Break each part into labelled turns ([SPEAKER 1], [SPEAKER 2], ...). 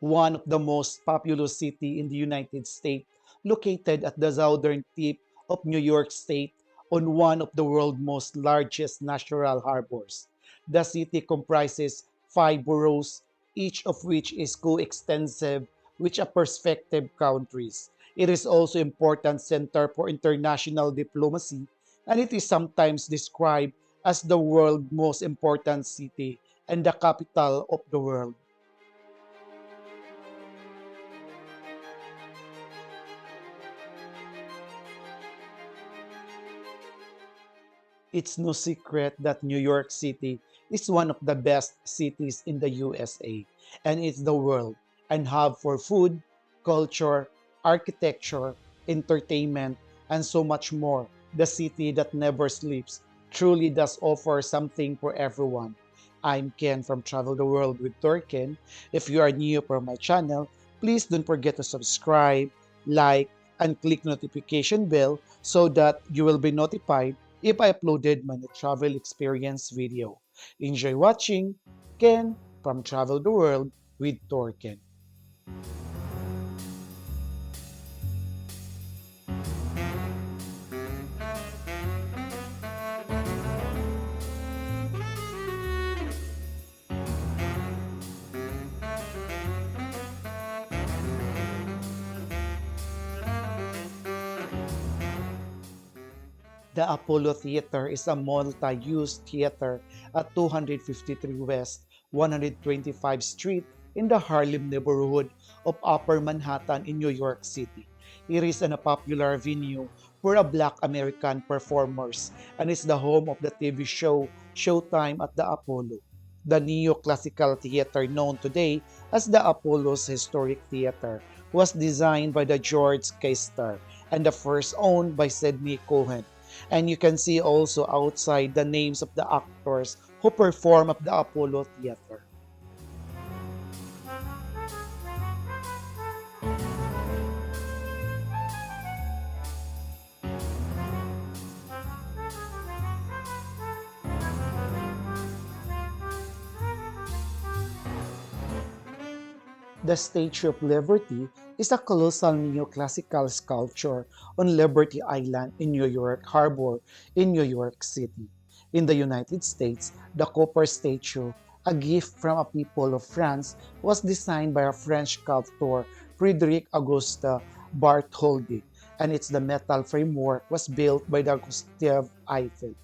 [SPEAKER 1] one of the most populous city in the United States, located at the southern tip of New York State on one of the world's most largest natural harbors. The city comprises five boroughs, each of which is coextensive with a prospective countries. It is also important center for international diplomacy, and it is sometimes described as the world's most important city and the capital of the world. It's no secret that New York City is one of the best cities in the USA and it's the world and hub for food, culture, architecture, entertainment, and so much more. The city that never sleeps truly does offer something for everyone. I'm Ken from Travel the World with Thorkenn. If you are new for my channel, please don't forget to subscribe, like, and click notification bell so that you will be notified if I uploaded my travel experience video. Enjoy watching. Ken from Travel the World with Thorken. The Apollo Theater is a multi-use theater at 253 West 125th Street in the Harlem neighborhood of Upper Manhattan in New York City. It is a popular venue for Black American performers and is the home of the TV show Showtime at the Apollo. The neoclassical theater known today as the Apollo's Historic Theater was designed by the George Keister and the first owned by Sidney Cohen. And you can see also outside the names of the actors who perform at the Apollo Theater. The Statue of Liberty is a colossal neoclassical sculpture on Liberty Island in New York Harbor in New York City. In the United States, the copper statue, a gift from a people of France, was designed by a French sculptor, Frédéric Auguste Bartholdi, and its the metal framework was built by the Gustave Eiffel.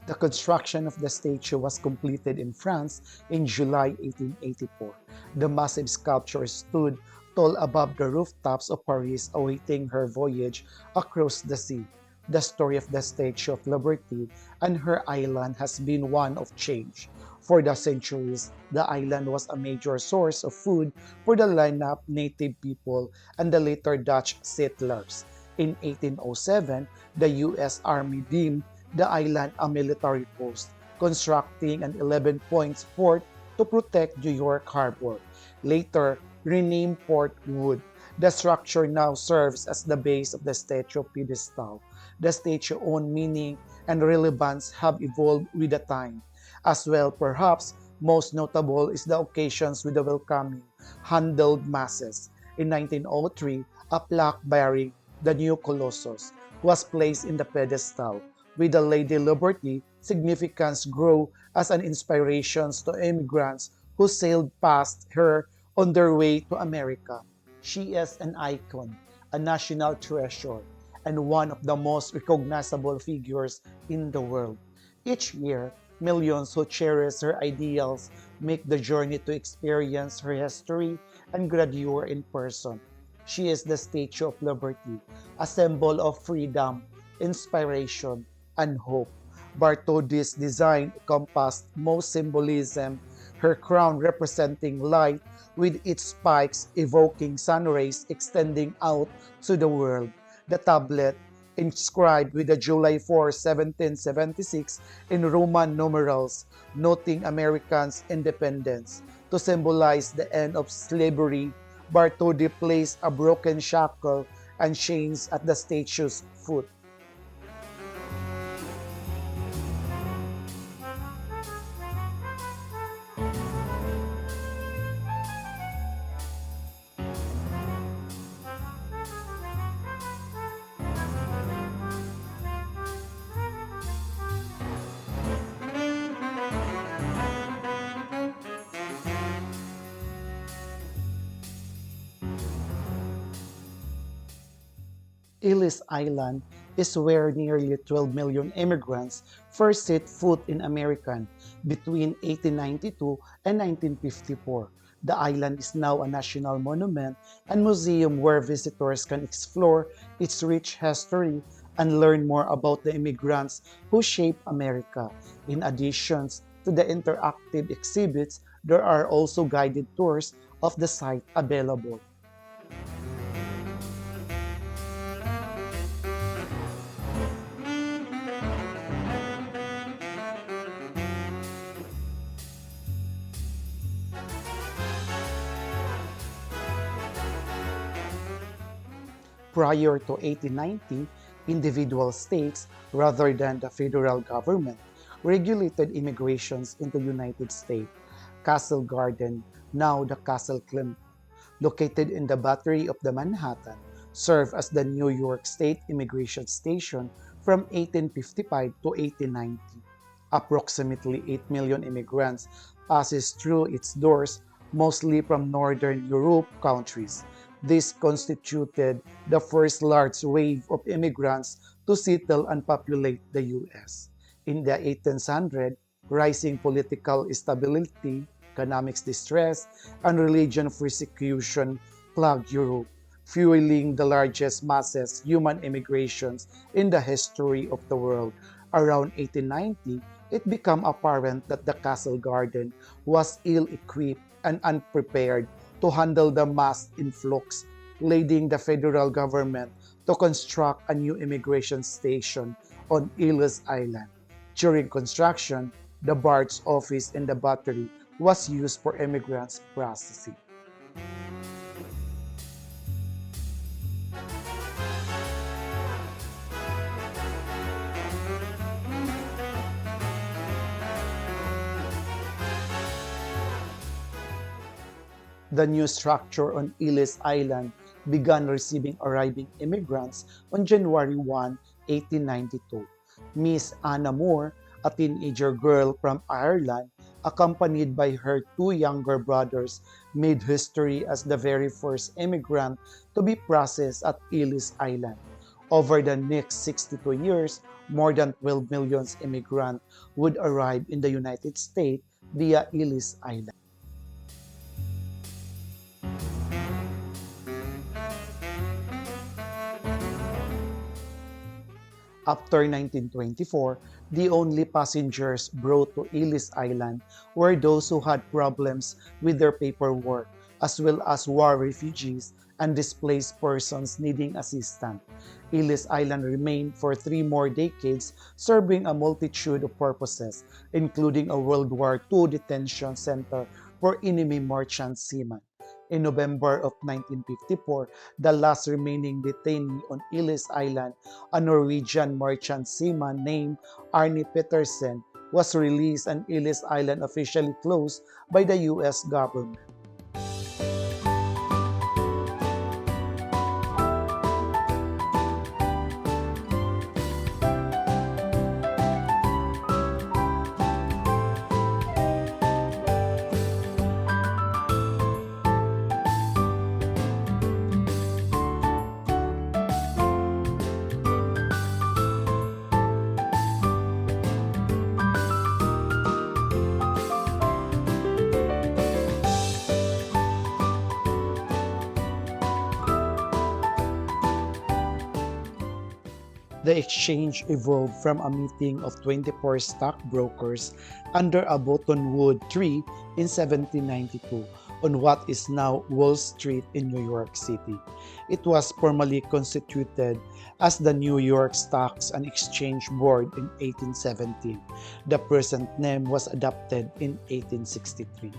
[SPEAKER 1] The construction of the statue was completed in France in July 1884. The massive sculpture stood tall above the rooftops of Paris awaiting her voyage across the sea. The story of the Statue of Liberty and her island has been one of change. For the centuries, the island was a major source of food for the Lenape native people and the later Dutch settlers. In 1807, the U.S. Army deemed the island a military post, constructing an 11-point fort to protect New York Harbor. Later renamed Port Wood, the structure now serves as the base of the statue pedestal. The statue's own meaning and relevance have evolved with the time. As well, perhaps most notable is the occasions with the welcoming handled masses. In 1903, a plaque bearing the new Colossus was placed in the pedestal. With the Lady Liberty, significance grew as an inspiration to immigrants who sailed past her on their way to America. She is an icon, a national treasure, and one of the most recognizable figures in the world. Each year, millions who cherish her ideals make the journey to experience her history and grandeur in person. She is the Statue of Liberty, a symbol of freedom, inspiration, and hope. Bartholdi's design encompassed most symbolism, her crown representing light with its spikes evoking sun rays extending out to the world. The tablet, inscribed with the July 4, 1776 in Roman numerals, noting Americans' independence. To symbolize the end of slavery, Bartholdi placed a broken shackle and chains at the statue's foot. Ellis Island is where nearly 12 million immigrants first set foot in America between 1892 and 1954. The island is now a national monument and museum where visitors can explore its rich history and learn more about the immigrants who shaped America. In addition to the interactive exhibits, there are also guided tours of the site available. Prior to 1890, individual states, rather than the federal government, regulated immigrations into the United States. Castle Garden, now the Castle Clinton, located in the Battery of the Manhattan, served as the New York State Immigration Station from 1855 to 1890. Approximately 8 million immigrants passes through its doors, mostly from Northern Europe countries. This constituted the first large wave of immigrants to settle and populate the U.S. In the 1800s, rising political instability, economic distress, and religious persecution plagued Europe, fueling the largest masses human immigrations in the history of the world. Around 1890, it became apparent that the Castle Garden was ill-equipped and unprepared to handle the mass influx, leading the federal government to construct a new immigration station on Ellis Island. During construction, the barge office in the battery was used for immigrants processing. The new structure on Ellis Island began receiving arriving immigrants on January 1, 1892. Miss Anna Moore, a teenager girl from Ireland, accompanied by her two younger brothers, made history as the very first immigrant to be processed at Ellis Island. Over the next 62 years, more than 12 million immigrants would arrive in the United States via Ellis Island. After 1924, the only passengers brought to Ellis Island were those who had problems with their paperwork, as well as war refugees and displaced persons needing assistance. Ellis Island remained for 3 more decades, serving a multitude of purposes, including a World War II detention center for enemy merchant seamen. In November of 1954, the last remaining detainee on Ellis Island, a Norwegian merchant seaman named Arne Petersen, was released and Ellis Island officially closed by the U.S. government. The exchange evolved from a meeting of 24 stockbrokers under a buttonwood tree in 1792 on what is now Wall Street in New York City. It was formally constituted as the New York Stocks and Exchange Board in 1817. The present name was adopted in 1863.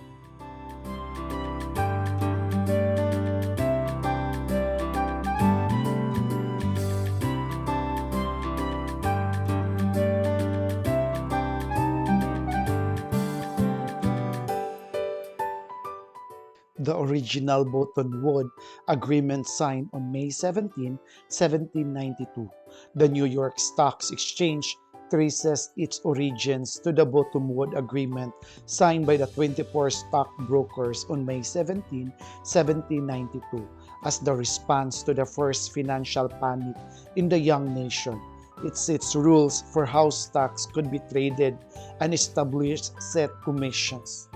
[SPEAKER 1] The original Buttonwood Agreement signed on May 17, 1792. The New York Stock Exchange traces its origins to the Buttonwood Agreement signed by the 24 stockbrokers on May 17, 1792. as the response to the first financial panic in the young nation. It sets rules for how stocks could be traded and established set commissions.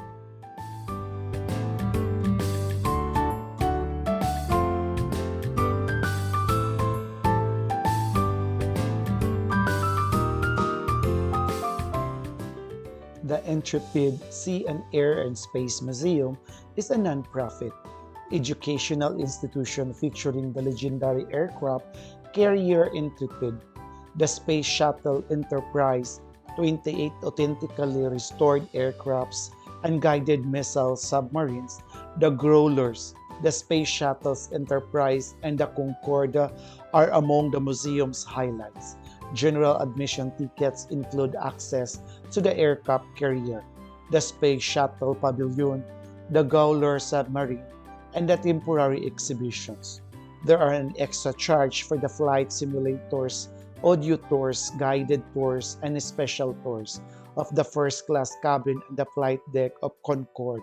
[SPEAKER 1] The Intrepid Sea and Air and Space Museum is a non-profit educational institution featuring the legendary aircraft carrier Intrepid, the Space Shuttle Enterprise, 28 authentically restored aircrafts, unguided missile submarines, the Growlers, the Space Shuttles Enterprise, and the Concorde are among the museum's highlights. General admission tickets include access to the aircraft carrier, the Space Shuttle Pavilion, the Growler submarine, and the temporary exhibitions. There are an extra charge for the flight simulators, audio tours, guided tours, and special tours of the first class cabin and the flight deck of Concorde.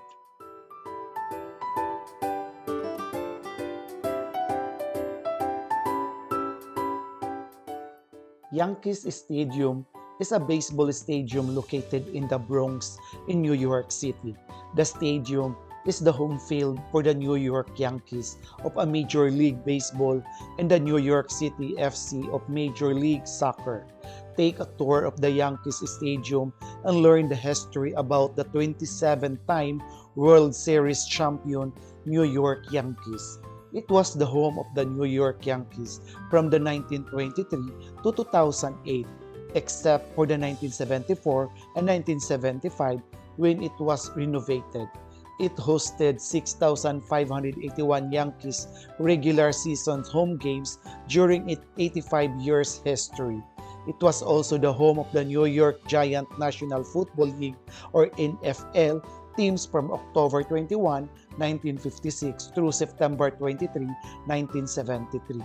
[SPEAKER 1] Yankees Stadium is a baseball stadium located in the Bronx in New York City. The stadium is the home field for the New York Yankees of a Major League Baseball and the New York City FC of Major League Soccer. Take a tour of the Yankees Stadium and learn the history about the 27-time World Series champion New York Yankees. It was the home of the New York Yankees from the 1923 to 2008, except for the 1974 and 1975 when it was renovated. It hosted 6,581 Yankees regular season home games during its 85 years history. It was also the home of the New York Giant National Football League or NFL teams from October 21, 1956 through September 23, 1973.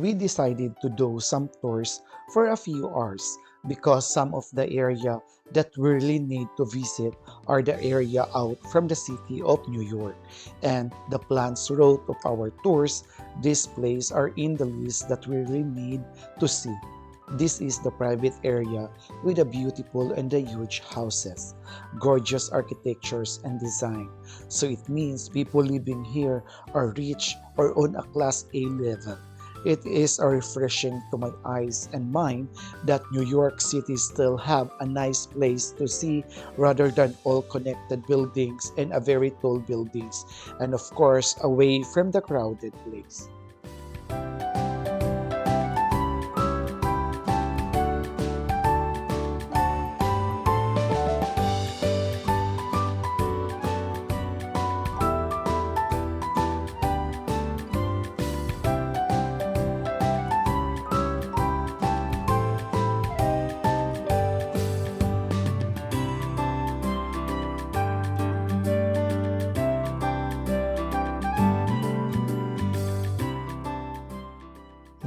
[SPEAKER 1] We decided to do some tours for a few hours because some of the area that we really need to visit are the area out from the city of New York. And the planned route of our tours, these places are in the list that we really need to see. This is the private area with the beautiful and the huge houses, gorgeous architectures and design. So it means people living here are rich or on a class A level. It is a refreshing to my eyes and mind that New York City still have a nice place to see rather than all connected buildings and a very tall buildings, and of course away from the crowded place.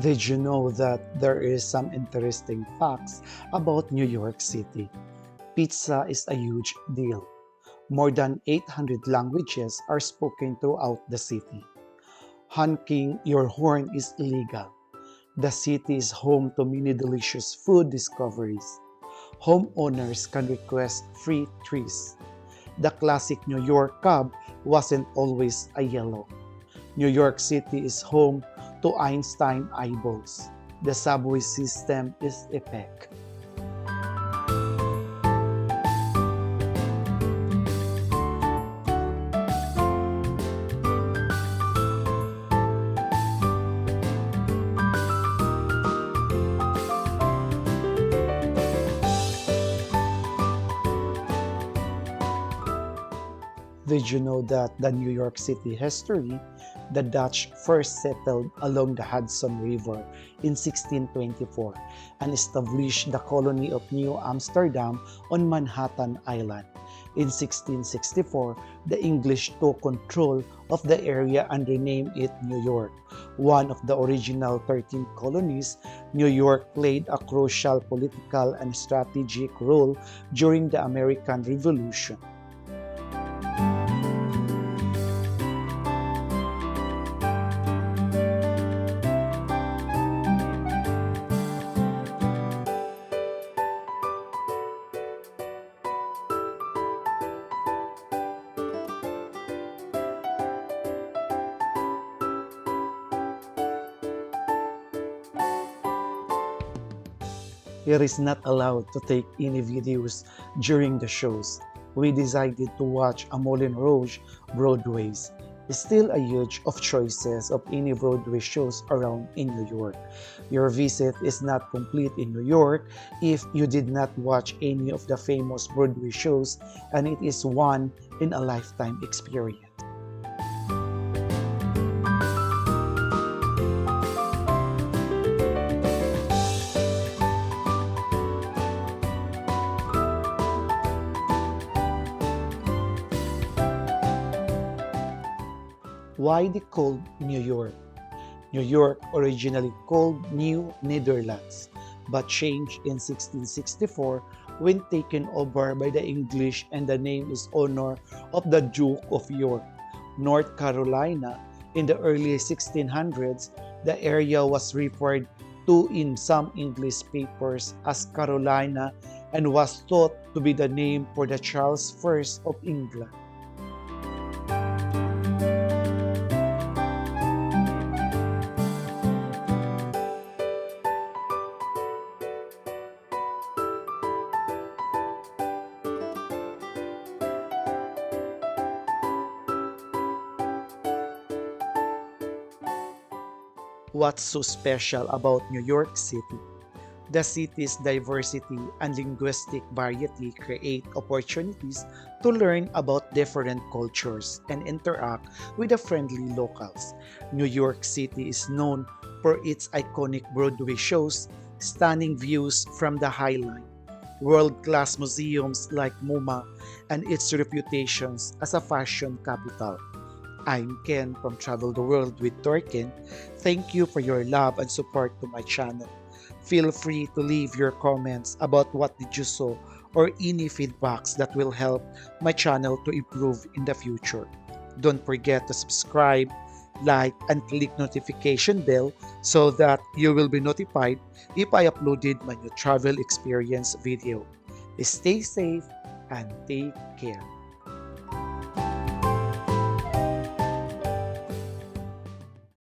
[SPEAKER 1] Did you know that there is some interesting facts about New York City? Pizza is a huge deal. More than 800 languages are spoken throughout the city. Honking your horn is illegal. The city is home to many delicious food discoveries. Homeowners can request free trees. The classic New York cab wasn't always a yellow. New York City is home to Einstein eyeballs. The subway system is epic. Did you know that the New York City history the Dutch first settled along the Hudson River in 1624 and established the colony of New Amsterdam on Manhattan Island. In 1664, the English took control of the area and renamed it New York. One of the original 13 colonies, New York played a crucial political and strategic role during the American Revolution. It is not allowed to take any videos during the shows. We decided to watch a Moulin Rouge Broadways. Still a huge of choices of any Broadway shows around in New York. Your visit is not complete in New York if you did not watch any of the famous Broadway shows, and it is one in a lifetime experience. Why they called New York? New York, originally called New Netherlands, but changed in 1664 when taken over by the English, and the name is honor of the Duke of York, North Carolina. In the early 1600s, the area was referred to in some English papers as Carolina and was thought to be the name for the Charles I of England. What's so special about New York City? The city's diversity and linguistic variety create opportunities to learn about different cultures and interact with the friendly locals. New York City is known for its iconic Broadway shows, stunning views from the High Line, world-class museums like MoMA, and its reputations as a fashion capital. I'm Ken from Travel the World with Thorkenn. Thank you for your love and support to my channel. Feel free to leave your comments about what did you saw or any feedbacks that will help my channel to improve in the future. Don't forget to subscribe, like, and click notification bell so that you will be notified if I uploaded my new travel experience video. Stay safe and take care.